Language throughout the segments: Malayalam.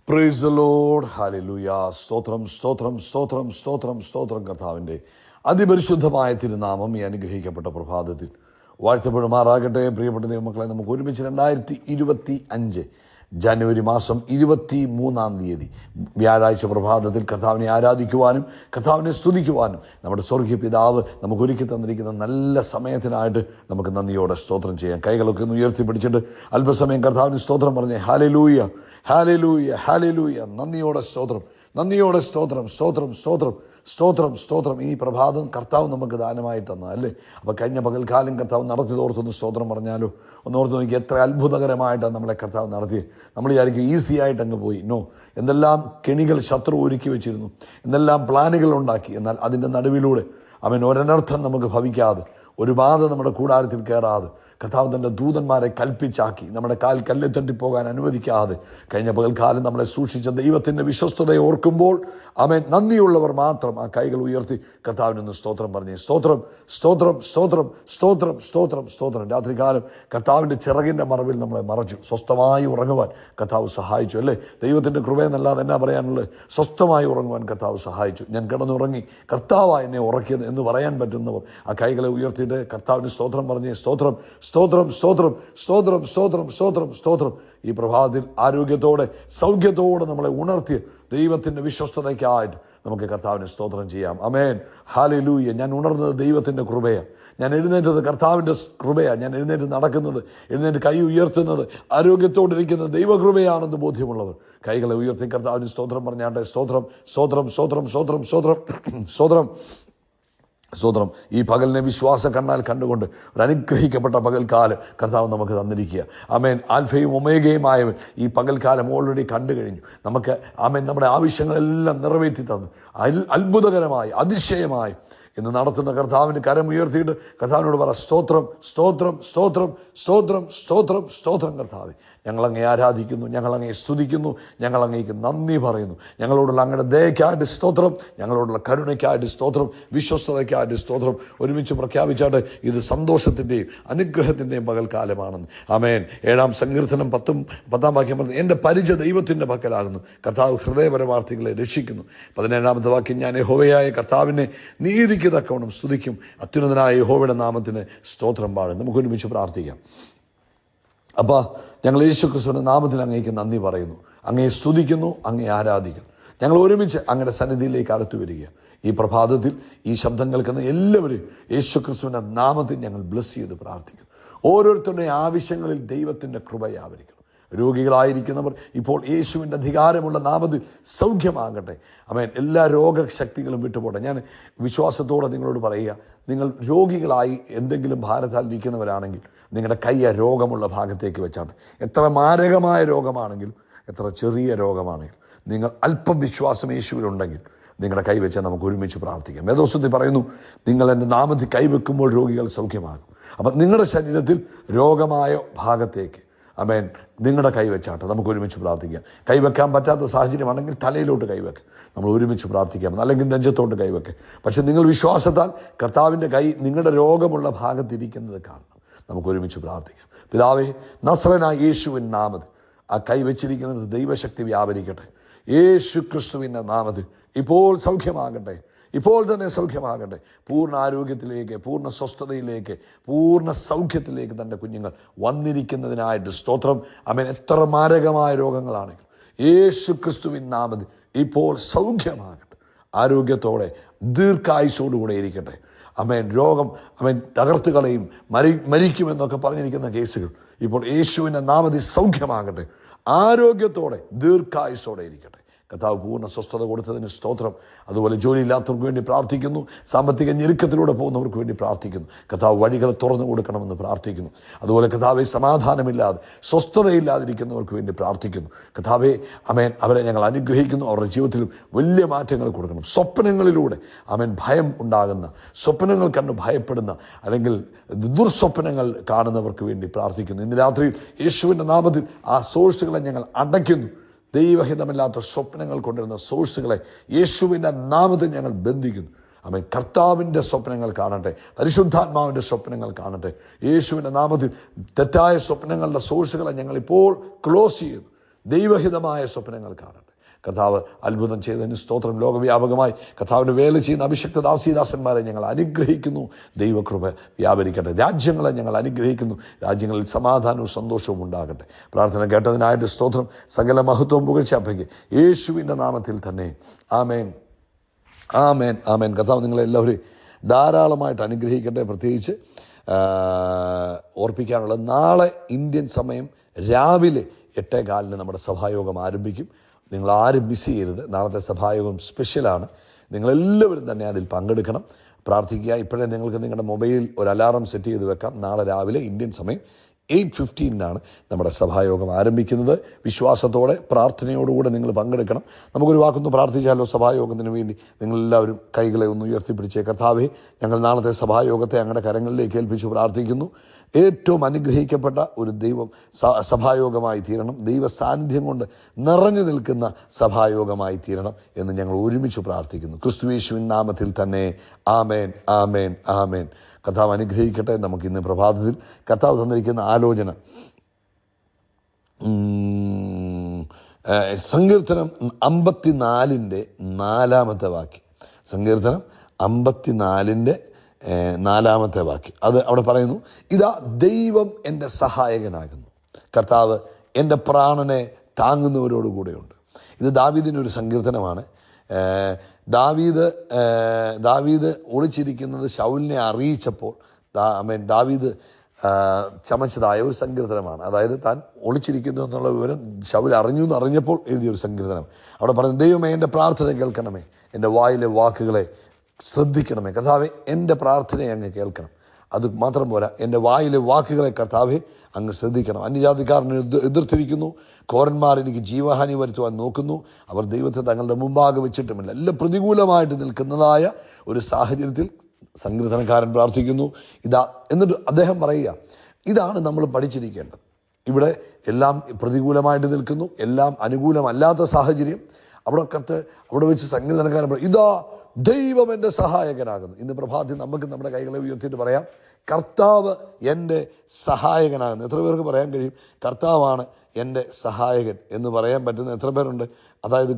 Praise the Lord. ഹല്ലേലൂയ. സ്തോത്രം സ്തോത്രം സ്തോത്രം സ്തോത്രം സ്തോത്രം. കർത്താവിൻ്റെ അതിപരിശുദ്ധമായ തിരുനാമം ഈ അനുഗ്രഹിക്കപ്പെട്ട പ്രഭാതത്തിൽ വാഴ്ത്തപ്പെടുമാറാകട്ടെ. പ്രിയപ്പെട്ട ദൈവമക്കളെ, നമുക്ക് ഒരുമിച്ച് 2025 ജനുവരി മാസം 23 വ്യാഴാഴ്ച പ്രഭാതത്തിൽ കർത്താവിനെ ആരാധിക്കുവാനും കർത്താവിനെ സ്തുതിക്കുവാനും നമ്മുടെ സ്വർഗീയ പിതാവ് നമുക്ക് ഒരുക്കി തന്നിരിക്കുന്ന നല്ല സമയത്തിനായിട്ട് നമുക്ക് നന്ദിയോടെ സ്തോത്രം ചെയ്യാം. കൈകളൊക്കെ ഒന്ന് ഉയർത്തിപ്പിടിച്ചിട്ട് അല്പസമയം കർത്താവിന് സ്തോത്രം പറഞ്ഞേ. Hallelujah, hallelujah, hallelujah. നന്ദിയോടെ സ്തോത്രം, നന്ദിയോടെ സ്തോത്രം, സ്തോത്രം സ്തോത്രം സ്തോത്രം സ്തോത്രം. ഈ പ്രഭാതം കർത്താവ് നമുക്ക് ദാനമായി തന്ന അല്ലേ. അപ്പോൾ കഴിഞ്ഞ പകൽക്കാലം കർത്താവ് നടത്തി ഓർത്തൊന്ന് സ്തോത്രം പറഞ്ഞാലോ. ഒന്ന് ഓർത്ത് നോക്കി, എത്ര അത്ഭുതകരമായിട്ടാണ് നമ്മളെ കർത്താവ് നടത്തിയത്. നമ്മൾ വിചാരിക്കും ഈസി ആയിട്ട് അങ്ങ് പോയി. നോ, എന്തെല്ലാം കെണികൾ ശത്രു ഒരുക്കി വെച്ചിരുന്നു, എന്തെല്ലാം പ്ലാനുകൾ ഉണ്ടാക്കി. എന്നാൽ അതിൻ്റെ നടുവിലൂടെ അവൻ ഒരനർത്ഥം നമുക്ക് ഭവിക്കാതെ, ഒരു ബാധ നമ്മുടെ കൂടാരത്തിൽ കയറാതെ, കർത്താവ് തൻ്റെ ദൂതന്മാരെ കൽപ്പിച്ചാക്കി നമ്മുടെ കാൽ കല്ലിൽ തട്ടിപ്പോകാൻ അനുവദിക്കാതെ കഴിഞ്ഞ പകൽക്കാലം നമ്മളെ സൂക്ഷിച്ച ദൈവത്തിൻ്റെ വിശ്വസ്തതയെ ഓർക്കുമ്പോൾ അവൻ നന്ദിയുള്ളവർ മാത്രം ആ കൈകൾ ഉയർത്തി കർത്താവിനൊന്ന് സ്തോത്രം പറഞ്ഞേ. സ്തോത്രം സ്തോത്രം സ്തോത്രം സ്തോത്രം സ്തോത്രം സ്തോത്രം. രാത്രികാലം കർത്താവിൻ്റെ ചിറകിൻ്റെ മറവിൽ നമ്മളെ മറച്ചു സ്വസ്ഥമായി ഉറങ്ങുവാൻ കർത്താവ് സഹായിച്ചു അല്ലേ. ദൈവത്തിൻ്റെ കൃപയെന്നല്ലാതെ എന്നാ പറയാനുള്ളത്? സ്വസ്ഥമായി ഉറങ്ങുവാൻ കർത്താവ് സഹായിച്ചു. ഞാൻ കിടന്നുറങ്ങി, കർത്താവാണ് എന്നെ ഉറക്കിയത് എന്ന് പറയാൻ പറ്റുന്നവർ ആ കൈകളെ ഉയർത്തിയിട്ട് കർത്താവിന് സ്തോത്രം പറഞ്ഞേ. സ്തോത്രം സ്തോത്രം സ്തോത്രം സ്തോത്രം സ്തോത്രം സ്തോത്രം സ്തോത്രം. ഈ പ്രഭാതത്തിൽ ആരോഗ്യത്തോടെ സൗഖ്യത്തോടെ നമ്മളെ ഉണർത്തിയ ദൈവത്തിൻ്റെ വിശ്വസ്തതയ്ക്കായിട്ട് നമുക്ക് കർത്താവിന് സ്തോത്രം ചെയ്യാം. ആമേൻ, ഹല്ലേലൂയ. ഞാൻ ഉണർന്നത് ദൈവത്തിൻ്റെ കൃപയാണ്. ഞാൻ എഴുന്നേറ്റത് കർത്താവിൻ്റെ കൃപയാണ്. ഞാൻ എഴുന്നേറ്റ് നടക്കുന്നത്, എഴുന്നേറ്റ് കൈ ഉയർത്തുന്നത്, ആരോഗ്യത്തോടിരിക്കുന്നത് ദൈവകൃപയാണെന്ന് ബോധ്യമുള്ളവർ കൈകളെ ഉയർത്തി കർത്താവിന് സ്തോത്രം പറഞ്ഞാട്ടെ. സ്തോത്രം സ്തോത്രം സ്തോത്രം സ്തോത്രം സ്തോത്രം സ്തോത്രം സ്തോത്രം. ഈ പകലിനെ വിശ്വാസ കണ്ണാൽ കണ്ടുകൊണ്ട് ഒരു അനുഗ്രഹിക്കപ്പെട്ട പകൽക്കാലം കർത്താവ് നമുക്ക് തന്നിരിക്കുക. ആമേൻ. ആൽഫയും ഒമേഗയുമായവൻ ഈ പകൽക്കാലം ഓൾറെഡി കണ്ടു കഴിഞ്ഞു. നമുക്ക് ആമേൻ നമ്മുടെ ആവശ്യങ്ങളെല്ലാം നിറവേറ്റി തന്നു. അത്ഭുതകരമായി അതിശയമായി ഇന്ന് നടത്തുന്ന കർത്താവിന് കരം ഉയർത്തിയിട്ട് കർത്താവിനോട് പറ, സ്തോത്രം സ്തോത്രം സ്തോത്രം സ്തോത്രം സ്തോത്രം സ്തോത്രം. കർത്താവേ, ഞങ്ങളങ്ങേ ആരാധിക്കുന്നു, ഞങ്ങളങ്ങേ സ്തുതിക്കുന്നു, ഞങ്ങളങ്ങേക്ക് നന്ദി പറയുന്നു. ഞങ്ങളോടുള്ള അങ്ങയുടെ ദയക്കായിട്ട് സ്തോത്രം, ഞങ്ങളോടുള്ള കരുണയ്ക്കായിട്ട് സ്തോത്രം, വിശ്വസ്തതയ്ക്കായിട്ട് സ്തോത്രം. ഒരുമിച്ച് പ്രഖ്യാപിച്ചാട്ട് ഇത് സന്തോഷത്തിൻ്റെയും അനുഗ്രഹത്തിൻ്റെയും പകൽക്കാലമാണെന്ന്. ആമേൻ. 7-ാം സങ്കീർത്തനം 10-ാം വാക്യം പറഞ്ഞു, എൻ്റെ പരിച ദൈവത്തിൻ്റെ പക്കലാകുന്നു, കർത്താവ് ഹൃദയപരമാർത്ഥികളെ രക്ഷിക്കുന്നു. 17-ാമത്തെ വാക്യം, ഞാൻ യഹോവയായ കർത്താവിനെ നീതിക്ക് തക്കവണ്ണം സ്തുതിക്കും, അത്യുന്നതനായ യഹോവയുടെ നാമത്തിന് സ്തോത്രം പാടും. നമുക്ക് ഒരുമിച്ച് പ്രാർത്ഥിക്കാം. അപ്പോൾ ഞങ്ങൾ യേശുക്രിസ്തുവിൻ്റെ നാമത്തിൽ അങ്ങേക്ക് നന്ദി പറയുന്നു, അങ്ങയെ സ്തുതിക്കുന്നു, അങ്ങയെ ആരാധിക്കുന്നു. ഞങ്ങൾ ഒരുമിച്ച് അങ്ങയുടെ സന്നിധിയിലേക്ക് അടുത്തു വരിക. ഈ പ്രഭാതത്തിൽ ഈ ശബ്ദം കേൾക്കുന്ന എല്ലാവരും യേശുക്രിസ്തുവിൻ്റെ നാമത്തിൽ ഞങ്ങൾ ബ്ലസ് ചെയ്ത് പ്രാർത്ഥിക്കുന്നു. ഓരോരുത്തരുടെ ആവശ്യങ്ങളിൽ ദൈവത്തിൻ്റെ കൃപയാവരിക്കണം. രോഗികളായിരിക്കുന്നവർ ഇപ്പോൾ യേശുവിൻ്റെ അധികാരമുള്ള നാമത്തിൽ സൗഖ്യമാകട്ടെ. ആമേൻ. എല്ലാ രോഗശക്തികളും വിട്ടുപോട്ടെ. ഞാൻ വിശ്വാസത്തോടെ നിങ്ങളോട് പറയുക, നിങ്ങൾ രോഗികളായി എന്തെങ്കിലും ഭാരത്താൽ ഇരിക്കുന്നവരാണെങ്കിൽ നിങ്ങളുടെ കൈ ആ രോഗമുള്ള ഭാഗത്തേക്ക് വെച്ചാണ്. എത്ര മാരകമായ രോഗമാണെങ്കിലും, എത്ര ചെറിയ രോഗമാണെങ്കിലും, നിങ്ങൾ അല്പം വിശ്വാസം യേശുവിലുണ്ടെങ്കിൽ നിങ്ങളുടെ കൈ വെച്ചാൽ നമുക്ക് ഒരുമിച്ച് പ്രാർത്ഥിക്കാം. വേദോസ്തത്തിൽ പറയുന്നു, നിങ്ങൾ എൻ്റെ നാമത്തിൽ കൈവെക്കുമ്പോൾ രോഗികൾ സൗഖ്യമാകും. അപ്പം നിങ്ങളുടെ ശരീരത്തിൽ രോഗമായ ഭാഗത്തേക്ക് ആമേൻ നിങ്ങളുടെ കൈവച്ചാട്ടെ നമുക്ക് ഒരുമിച്ച് പ്രാർത്ഥിക്കാം. കൈവെക്കാൻ പറ്റാത്ത സാഹചര്യമാണെങ്കിൽ തലയിലോട്ട് കൈവെക്കാം, നമ്മൾ ഒരുമിച്ച് പ്രാർത്ഥിക്കാം. അല്ലെങ്കിൽ നെഞ്ചത്തോട്ട് കൈവെക്കാം. പക്ഷെ നിങ്ങൾ വിശ്വാസത്താൽ കർത്താവിൻ്റെ കൈ നിങ്ങളുടെ രോഗമുള്ള ഭാഗത്തിരിക്കുന്നത് കാണണം. നമുക്ക് ഒരുമിച്ച് പ്രാർത്ഥിക്കാം. പിതാവേ, നസ്രനായ യേശുവിൻ നാമത്തിൽ ആ കൈവച്ചിരിക്കുന്നത് ദൈവശക്തി വ്യാപരിക്കട്ടെ. യേശു ക്രിസ്തുവിൻ്റെ നാമത്തിൽ ഇപ്പോൾ സൗഖ്യമാകട്ടെ, ഇപ്പോൾ തന്നെ സൗഖ്യമാകട്ടെ. പൂർണ്ണ ആരോഗ്യത്തിലേക്ക്, പൂർണ്ണ സ്വസ്ഥതയിലേക്ക്, പൂർണ്ണ സൗഖ്യത്തിലേക്ക് തൻ്റെ കുഞ്ഞുങ്ങൾ വന്നിരിക്കുന്നതിനായിട്ട് സ്തോത്രം. അവൻ എത്ര മാരകമായ രോഗങ്ങളാണെങ്കിലും യേശു ക്രിസ്തുവിൻ നാമത്തിൽ ഇപ്പോൾ സൗഖ്യമാകട്ടെ. ആരോഗ്യത്തോടെ ദീർഘായുസ്സോടുകൂടെ ഇരിക്കട്ടെ. അവൻ രോഗം അവൻ തകർത്ത് കളയും, മരിക്കുമെന്നൊക്കെ പറഞ്ഞിരിക്കുന്ന കേസുകൾ ഇപ്പോൾ യേശുവിൻ്റെ നാമത്തിൽ സൗഖ്യമാകട്ടെ. ആരോഗ്യത്തോടെ ദീർഘായുസ്സോടെ ഇരിക്കട്ടെ. കർത്താവ് പൂർണ്ണ സ്വസ്ഥത കൊടുത്തതിന് സ്തോത്രം. അതുപോലെ ജോലിയില്ലാത്തവർക്ക് വേണ്ടി പ്രാർത്ഥിക്കുന്നു. സാമ്പത്തിക ഞെരുക്കത്തിലൂടെ പോകുന്നവർക്ക് വേണ്ടി പ്രാർത്ഥിക്കുന്നു. കർത്താവ് വഴികൾ തുറന്നു കൊടുക്കണമെന്ന് പ്രാർത്ഥിക്കുന്നു. അതുപോലെ കർത്താവെ, സമാധാനമില്ലാതെ സ്വസ്ഥതയില്ലാതിരിക്കുന്നവർക്ക് വേണ്ടി പ്രാർത്ഥിക്കുന്നു. കർത്താവെ, ആമേൻ, അവരെ ഞങ്ങൾ അനുഗ്രഹിക്കുന്നു. അവരുടെ ജീവിതത്തിൽ വലിയ മാറ്റങ്ങൾ കൊടുക്കണം. സ്വപ്നങ്ങളിലൂടെ ആമേൻ ഭയം ഉണ്ടാകുന്ന, സ്വപ്നങ്ങൾ കണ്ട് ഭയപ്പെടുന്ന അല്ലെങ്കിൽ ദുർസ്വപ്നങ്ങൾ കാണുന്നവർക്ക് വേണ്ടി പ്രാർത്ഥിക്കുന്നു. ഇന്ന് രാത്രി യേശുവിൻ്റെ നാമത്തിൽ ആ സോഴ്സുകളെ ഞങ്ങൾ അടയ്ക്കുന്നു. ദൈവഹിതമില്ലാത്ത സ്വപ്നങ്ങൾ കൊണ്ടുവരുന്ന സോഴ്സുകളെ യേശുവിൻ്റെ നാമത്തിൽ ഞങ്ങൾ ബന്ധിക്കുന്നു. അവൻ കർത്താവിൻ്റെ സ്വപ്നങ്ങൾ കാണട്ടെ, പരിശുദ്ധാത്മാവിൻ്റെ സ്വപ്നങ്ങൾ കാണട്ടെ. യേശുവിൻ്റെ നാമത്തിൽ തെറ്റായ സ്വപ്നങ്ങളുടെ സോഴ്സുകളെ ഞങ്ങളിപ്പോൾ ക്ലോസ് ചെയ്യുന്നു. ദൈവഹിതമായ സ്വപ്നങ്ങൾ കാണട്ടെ. കർത്താവ് അത്ഭുതം ചെയ്തതിന് സ്തോത്രം. ലോകവ്യാപകമായി കർത്താവിൻ്റെ വേല ചെയ്യുന്ന അഭിഷക്ത ദാസീദാസന്മാരെ ഞങ്ങൾ അനുഗ്രഹിക്കുന്നു. ദൈവകൃപ വ്യാപരിക്കട്ടെ. രാജ്യങ്ങളെ ഞങ്ങൾ അനുഗ്രഹിക്കുന്നു. രാജ്യങ്ങളിൽ സമാധാനവും സന്തോഷവും ഉണ്ടാകട്ടെ. പ്രാർത്ഥന കേട്ടതിനായിട്ട് സ്തോത്രം. സകല മഹത്വവും പുകഴ്ചയ്ക്ക് യേശുവിൻ്റെ നാമത്തിൽ തന്നെ. ആമേൻ, ആമേൻ, ആമേൻ. കർത്താവ് നിങ്ങളെല്ലാവരും ധാരാളമായിട്ട് അനുഗ്രഹിക്കട്ടെ. പ്രത്യേകിച്ച് ഓർപ്പിക്കാനുള്ളത്, നാളെ ഇന്ത്യൻ സമയം രാവിലെ 8:15 നമ്മുടെ സഭായോഗം ആരംഭിക്കും. നിങ്ങളാരും മിസ് ചെയ്യരുത്. നാളത്തെ സഭായോഗം സ്പെഷ്യലാണ്. നിങ്ങളെല്ലാവരും തന്നെ അതിൽ പങ്കെടുക്കണം. പ്രാർത്ഥിക്കുക. ഇപ്പോഴേ നിങ്ങൾക്ക് നിങ്ങളുടെ മൊബൈലിൽ ഒരു അലാറം സെറ്റ് ചെയ്ത് വെക്കാം. നാളെ രാവിലെ ഇന്ത്യൻ സമയം 8:15 നമ്മുടെ സഭായോഗം ആരംഭിക്കുന്നത്. വിശ്വാസത്തോടെ പ്രാർത്ഥനയോടുകൂടെ നിങ്ങൾ പങ്കെടുക്കണം. നമുക്കൊരു വാക്കൊന്ന് പ്രാർത്ഥിച്ചാലോ? സഭായോഗത്തിന് വേണ്ടി നിങ്ങളെല്ലാവരും കൈകളെ ഒന്ന് ഉയർത്തിപ്പിടിച്ചേ. കർത്താവേ, ഞങ്ങൾ നാളത്തെ സഭായോഗത്തെ അങ്ങയുടെ കരങ്ങളിലേക്ക് ഏൽപ്പിച്ചു പ്രാർത്ഥിക്കുന്നു. ഏറ്റവും അനുഗ്രഹിക്കപ്പെട്ട ഒരു സഭായോഗമായി തീരണം. ദൈവ സാന്നിധ്യം കൊണ്ട് നിറഞ്ഞു നിൽക്കുന്ന സഭായോഗമായി തീരണം എന്ന് ഞങ്ങൾ ഒരുമിച്ച് പ്രാർത്ഥിക്കുന്നു. ക്രിസ്തുയേശുവിൻ നാമത്തിൽ തന്നെ. ആമേൻ, ആമേൻ, ആമേൻ. കർത്താവ് അനുഗ്രഹിക്കട്ടെ. നമുക്ക് ഇന്ന് പ്രഭാതത്തിൽ കർത്താവ് തന്നിരിക്കുന്ന ആലോചന സങ്കീർത്തനം 54 4 വാക്യം. സങ്കീർത്തനം 54 4 വാക്യം. അത് അവിടെ പറയുന്നു, ഇതാ ദൈവം എൻ്റെ സഹായകനാകുന്നു, കർത്താവ് എൻ്റെ പ്രാണനെ താങ്ങുന്നവരോടുകൂടെയുണ്ട്. ഇത് ദാവീദിൻ്റെ ഒരു സങ്കീർത്തനമാണ്. ദാവീദ് ഒളിച്ചിരിക്കുന്നത് ശൗലിനെ അറിയിച്ചപ്പോൾ ദാവീദ് ചമച്ചതായ ഒരു സങ്കീർത്തനമാണ്. അതായത് താൻ ഒളിച്ചിരിക്കുന്നു എന്നുള്ള വിവരം ശൗൽ അറിഞ്ഞപ്പോൾ എഴുതിയൊരു സങ്കീർത്തനം. അവിടെ പറഞ്ഞു, ദൈവമേ എൻ്റെ പ്രാർത്ഥന കേൾക്കണമേ, എൻ്റെ വായിലെ വാക്കുകളെ ശ്രദ്ധിക്കണമേ. കർത്താവെ, എൻ്റെ പ്രാർത്ഥനയെ അങ്ങ് കേൾക്കണം. അത് മാത്രം പോരാ, എൻ്റെ വായിലെ വാക്കുകളെ കർത്താവെ അങ്ങ് ശ്രദ്ധിക്കണം. അന്യജാതിക്കാരനെ എതിർത്തിരിക്കുന്നു, കോരന്മാർ എനിക്ക് ജീവഹാനി വരുത്തുവാൻ നോക്കുന്നു, അവർ ദൈവത്തെ തങ്ങളുടെ മുമ്പാകെ വെച്ചിട്ടുമില്ല. എല്ലാം പ്രതികൂലമായിട്ട് നിൽക്കുന്നതായ ഒരു സാഹചര്യത്തിൽ സങ്കീർത്തനക്കാരൻ പ്രാർത്ഥിക്കുന്നു. എന്നിട്ട് അദ്ദേഹം പറയുക, ഇതാണ് നമ്മൾ പഠിച്ചിരിക്കേണ്ടത്. ഇവിടെ എല്ലാം പ്രതികൂലമായിട്ട് നിൽക്കുന്നു, എല്ലാം അനുകൂലമല്ലാത്ത സാഹചര്യം. അവിടെ വെച്ച് സങ്കീർത്തനക്കാരൻ പറയും, ഇതാ ദൈവം എൻ്റെ സഹായകനാകുന്നു. ഇന്ന് പ്രഭാതത്തിൽ നമുക്ക് നമ്മുടെ കൈകളെ ഉയർത്തിയിട്ട് പറയാം, കർത്താവ് എൻ്റെ സഹായകനാകുന്നു. എത്ര പേർക്ക് പറയാൻ കഴിയും കർത്താവാണ് എൻ്റെ സഹായകൻ എന്ന് പറയാൻ പറ്റുന്ന എത്ര പേരുണ്ട്? അതായത്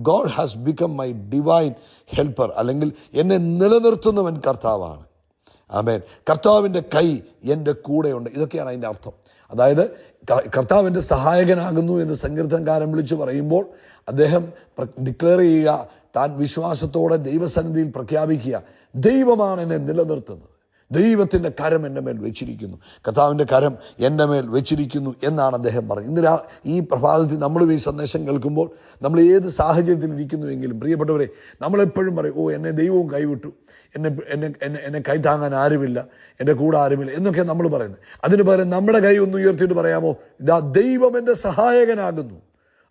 God has become my divine helper, അല്ലെങ്കിൽ എന്നെ നിലനിർത്തുന്നവൻ കർത്താവാണ്. ആമേൻ. കർത്താവിൻ്റെ കൈ എൻ്റെ കൂടെയുണ്ട്. ഇതൊക്കെയാണ് അതിൻ്റെ അർത്ഥം. അതായത് കർത്താവിൻ്റെ സഹായകനാകുന്നു എന്ന് സങ്കീർത്തനക്കാരൻ വിളിച്ചു പറയുമ്പോൾ അദ്ദേഹം ഡിക്ലെയർ ചെയ്യുക, താൻ വിശ്വാസത്തോടെ ദൈവസന്നിധിയിൽ പ്രഖ്യാപിക്കുക, ദൈവമാണ് എന്നെ നിലനിർത്തുന്നത്, ദൈവത്തിൻ്റെ കരം എൻ്റെ മേൽ വെച്ചിരിക്കുന്നു, കർത്താവിൻ്റെ കരം എൻ്റെ മേൽ വെച്ചിരിക്കുന്നു എന്നാണ് അദ്ദേഹം പറഞ്ഞത്. ഇന്ന് ഈ പ്രഭാതത്തിൽ നമ്മളും ഈ സന്ദേശം കേൾക്കുമ്പോൾ നമ്മൾ ഏത് സാഹചര്യത്തിൽ ഇരിക്കുന്നുവെങ്കിലും പ്രിയപ്പെട്ടവരെ, നമ്മളെപ്പോഴും പറയും, എന്നെ ദൈവവും കൈവിട്ടു, എന്നെ കൈ താങ്ങാൻ ആരുമില്ല, എൻ്റെ കൂടെ ആരുമില്ല എന്നൊക്കെ നമ്മൾ പറയുന്നത്. അതിന് പകരം നമ്മുടെ കൈ ഒന്ന് ഉയർത്തിയിട്ട് പറയാമോ, ഇതാ ദൈവം എൻ്റെ സഹായകനാകുന്നു.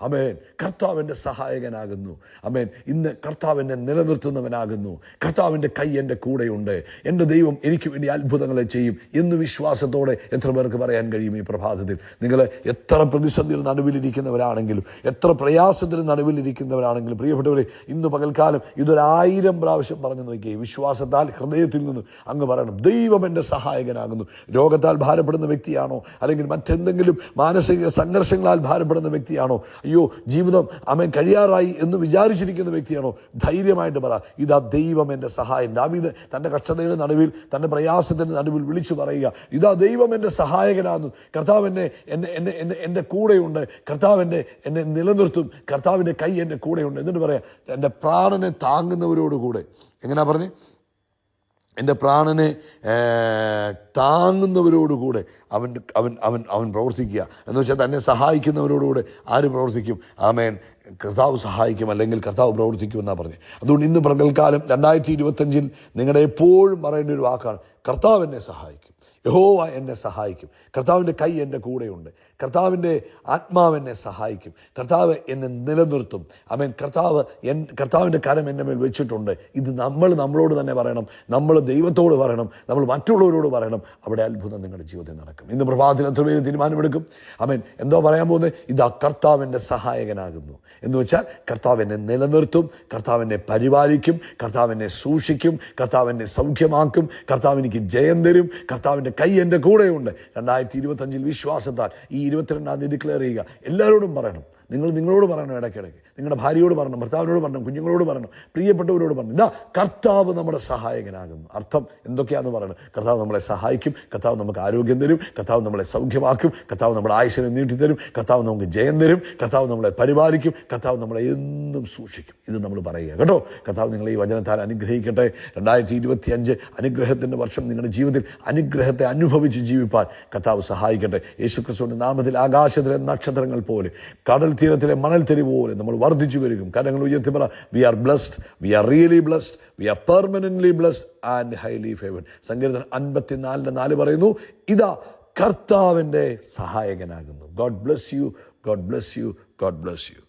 അമേൻ. കർത്താവിൻ്റെ സഹായകനാകുന്നു. അമേൻ. ഇന്ന് കർത്താവിനെ നിലനിർത്തുന്നവനാകുന്നു. കർത്താവിൻ്റെ കൈ എൻ്റെ കൂടെയുണ്ട്. എൻ്റെ ദൈവം എനിക്ക് വേണ്ടി അത്ഭുതങ്ങളെ ചെയ്യും എന്ന് വിശ്വാസത്തോടെ എത്ര പേർക്ക് പറയാൻ കഴിയും ഈ പ്രഭാതത്തിൽ? നിങ്ങൾ എത്ര പ്രതിസന്ധിയുടെ നടുവിലിരിക്കുന്നവരാണെങ്കിലും, എത്ര പ്രയാസത്തിന് നടുവിലിരിക്കുന്നവരാണെങ്കിലും പ്രിയപ്പെട്ടവരെ, ഇന്ന് പകൽക്കാലം ഇതൊരു1000 പ്രാവശ്യം പറഞ്ഞു നോക്കിയേ. വിശ്വാസത്താൽ ഹൃദയത്തിൽ നിന്ന് അങ്ങ് പറയണം, ദൈവം എൻ്റെ സഹായകനാകുന്നു. രോഗത്താൽ ഭാരപ്പെടുന്ന വ്യക്തിയാണോ, അല്ലെങ്കിൽ മറ്റെന്തെങ്കിലും മാനസിക സംഘർഷങ്ങളാൽ ഭാരപ്പെടുന്ന വ്യക്തിയാണോ, അയ്യോ ജീവിതം കഴിയാറായി എന്ന് വിചാരിച്ചിരിക്കുന്ന വ്യക്തിയാണോ, ധൈര്യമായിട്ട് പറ, ഇതാ ദൈവം എൻ്റെ സഹായം. ദാവീദ് തൻ്റെ കഷ്ടതയുടെ നടുവിൽ, തൻ്റെ പ്രയാസത്തിൻ്റെ നടുവിൽ വിളിച്ചു പറയുക, ഇതാ ദൈവം എൻ്റെ സഹായകനാകുന്നു, കർത്താവ് എൻ്റെ കൂടെയുണ്ട്, കർത്താവ് എന്നെ നിലനിർത്തും, കർത്താവിൻ്റെ കൈ എൻ്റെ കൂടെയുണ്ട്. എന്നിട്ട് പറയാം, എൻ്റെ പ്രാണനെ താങ്ങുന്നവരോടുകൂടെ. എങ്ങനെയാ പറഞ്ഞേ? എൻ്റെ പ്രാണനെ താങ്ങുന്നവരോടുകൂടെ അവൻ പ്രവർത്തിക്കുക എന്ന് വെച്ചാൽ തന്നെ സഹായിക്കുന്നവരോടുകൂടെ ആര് പ്രവർത്തിക്കും? ആമേൻ. കർത്താവ് സഹായിക്കും, അല്ലെങ്കിൽ കർത്താവ് പ്രവർത്തിക്കും എന്നാണ് പറഞ്ഞത്. അതുകൊണ്ട് ഇന്ന് പകൽക്കാലം 2025 നിങ്ങളുടെ എപ്പോഴും പറയേണ്ട ഒരു വാക്കാണ്, കർത്താവ് എന്നെ സഹായിക്കും, യഹോവ എന്നെ സഹായിക്കും, കർത്താവിൻ്റെ കൈ എൻ്റെ കൂടെയുണ്ട്, കർത്താവിൻ്റെ ആത്മാവ് എന്നെ സഹായിക്കും, കർത്താവ് എന്നെ നിലനിർത്തും. ആമേൻ. കർത്താവിൻ്റെ കരം എൻ്റെ മേൽ വെച്ചിട്ടുണ്ട്. ഇത് നമ്മളോട് തന്നെ പറയണം, നമ്മൾ ദൈവത്തോട് പറയണം, നമ്മൾ മറ്റുള്ളവരോട് പറയണം. അവിടെ അത്ഭുതം നിങ്ങളുടെ ജീവിതത്തിൽ നടക്കും. ഇന്ന് പ്രഭാതത്തിൽ എത്ര പേര് തീരുമാനമെടുക്കും? ആമേൻ. എന്തോ പറയാൻ പോകുന്നത്? ഇതാ കർത്താവ് എൻ്റെ സഹായകനാകുന്നു എന്ന് വെച്ചാൽ കർത്താവ് എന്നെ നിലനിർത്തും, കർത്താവ് എന്നെ പരിപാലിക്കും, കർത്താവ് എന്നെ സൂക്ഷിക്കും, കർത്താവ് എന്നെ സൗഖ്യമാക്കും, കർത്താവ് എനിക്ക് ജയം തരും, കർത്താവിൻ്റെ കൈ എൻ്റെ കൂടെയുണ്ട്. 2025 വിശ്വാസത്താൽ ഈ 22-ാം തീയതി ഡിക്ലെയർ ചെയ്യുക. എല്ലാവരോടും പറയണം. നിങ്ങളോട് പറയണം, ഇടയ്ക്കിടയ്ക്ക് നിങ്ങളുടെ ഭാര്യയോട് പറയണം, ഭർത്താവിനോട് പറയണം, കുഞ്ഞുങ്ങളോട് പറയണം, പ്രിയപ്പെട്ടവരോട് പറയണം. ഇതാ കർത്താവ് നമ്മുടെ സഹായകനാകുന്നു. അർത്ഥം എന്തൊക്കെയാണെന്ന് പറയണം. കർത്താവ് നമ്മളെ സഹായിക്കും, കർത്താവ് നമുക്ക് ആരോഗ്യം തരും, കർത്താവ് നമ്മളെ സൗഖ്യമാക്കും, കർത്താവ് നമ്മുടെ ആയുസ്സിനെ നീട്ടിത്തരും, കർത്താവ് നമുക്ക് ജയം തരും, കർത്താവ് നമ്മളെ പരിപാലിക്കും, കർത്താവ് നമ്മളെ എന്നും സൂക്ഷിക്കും. ഇത് നമ്മൾ പറയുക കേട്ടോ. കർത്താവ് നിങ്ങളെ ഈ വചനത്താൽ അനുഗ്രഹിക്കട്ടെ. 2025 അനുഗ്രഹത്തിൻ്റെ വർഷം. നിങ്ങളുടെ ജീവിതത്തിൽ അനുഗ്രഹത്തെ അനുഭവിച്ച് ജീവിപ്പാൻ കർത്താവ് സഹായിക്കട്ടെ. യേശുക്രിസ്തുവിന്റെ നാമത്തിൽ ആകാശത്തിലെ നക്ഷത്രങ്ങൾ പോലെ, കടൽ തീരത്തിലെ മണൽത്തരി പോലെ നമ്മൾ വർദ്ധിച്ചു വരികയും. കരങ്ങൾ ഉയർത്തി പറ, we are blessed, we are really blessed, we are permanently blessed and highly favoured. സങ്കീർത്തനം 54:4 പറയുന്നു, ഇതാ കർത്താവിൻ്റെ സഹായകനാകുന്നു. God bless you, God bless you, God bless U.